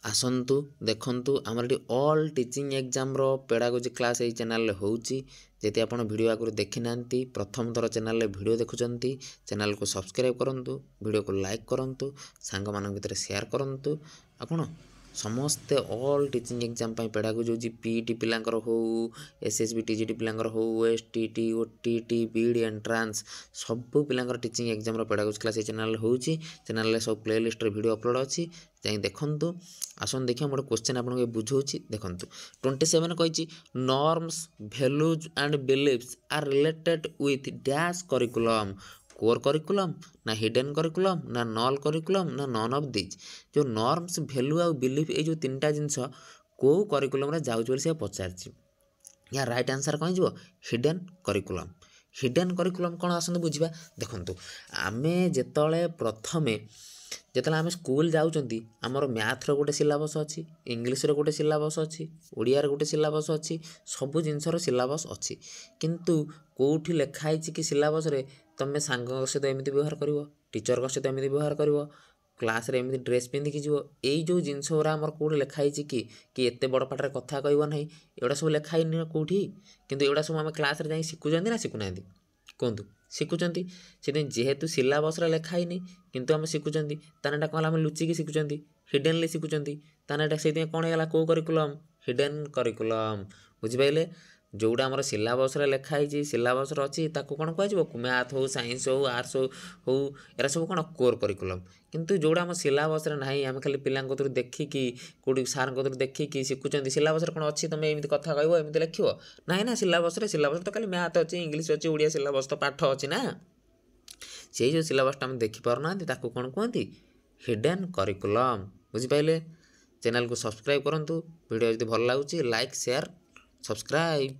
आसतु देखु आमर ये ऑल टीचिंग एग्जाम रो पेडागोजी क्लास ये चैनल होउची जति आपण वीडियो आगु देखि नांती प्रथम थर चैनल वीडियो देखुचंती चैनल को सब्सक्राइब करंतु वीडियो को लाइक करंतु सांग मान भितर शेयर करंतु आपण समस्ते ऑल टीचिंग एग्जाम पेडागोजी जो पीईटी पिलांकर हो एसएसबी टीजीटी पिलांकर हो ओएसटीटी ओटीटी बीडी एंट्रांस सब पिलांकर टीचिंग एग्जाम रो पेडागोजी क्लास ये चैनल होउची चैनल रे सब प्लेलिस्ट रे वीडियो अपलोड अछि जाई देखंतु आसन देखिए मोटे क्वेश्चन आपको बुझाऊँ देखूँ 27 कही norms values and beliefs are related with dash curriculum core curriculum ना हिडन करिकुलम ना नल करिकुलम ना नन ऑफ दिस जो नॉर्म्स वैल्यू आ बिलीफ ये जो तीनटा जिनस को करिकुलम रे जाउछ से पचारछि या राइट आंसर कौन जो हिडन करिकुलम हिडन करिकुलम कौन आसतु बुझा देखु आमे जेतले प्रथमे जिते आम स्कूल जाऊँगी आमर मैथ्र गोटे सिलेबस अच्छी इंग्लीश गोटे सिलेबस अच्छी ओडिया गोटे सिलेबस अच्छी सबू जिनसर सिलेबस अच्छी किंतु कौटी लिखाई कि सिलेबस रे तुम सांग सहित एमती व्यवहार कर टीचर सहित एमती व्यवहार कर क्लास रे एमती ड्रेस पिंधिकी जीव यही जो जिनस गुरा आमर कौटे लिखाई कि एत बड़ पाठर कथा कह ना एगुड़ा सब लिखाई कौटी किंतु एगुड़ा सब आम क्लास रे शिखुं ना शिखुना कहतु शिखुंट से जेहेतु सिलेबस लिखाई किंतु आम शिखुंट ताना कौन आम लुचिकी शिखुंट हिडेनली शिखुंट ताना से कौन होगा कौ करिकुलम हिडेन करिकुलम बुझिपारे जोड़ा आम सिलेबस लिखाई सिलेबस अच्छी कौन कह मैथ हो साइंस हो आर्ट्स हो एरा सब कौन कोर करिकुलम किंतु जोड़ा आम सिलेबस ना आम खाली पिला देखिकी कौटी सार देखिकी शिखुंट सिलेबस कौन अच्छी तुम एमती कथा कह एमती लिख ना ना सिलेबस तो खाली मैथ अच्छी इंग्लीश अच्छी ओडिया सिलेबस तो पाठ अच्छी ना से जो सिलेबसटा आम देखिपारना कौन कहती हिडन करिकुलम बुझिपारे चैनल को सब्सक्राइब करंतु वीडियो यदि भल लगुच लाइक शेयर सब्सक्राइब।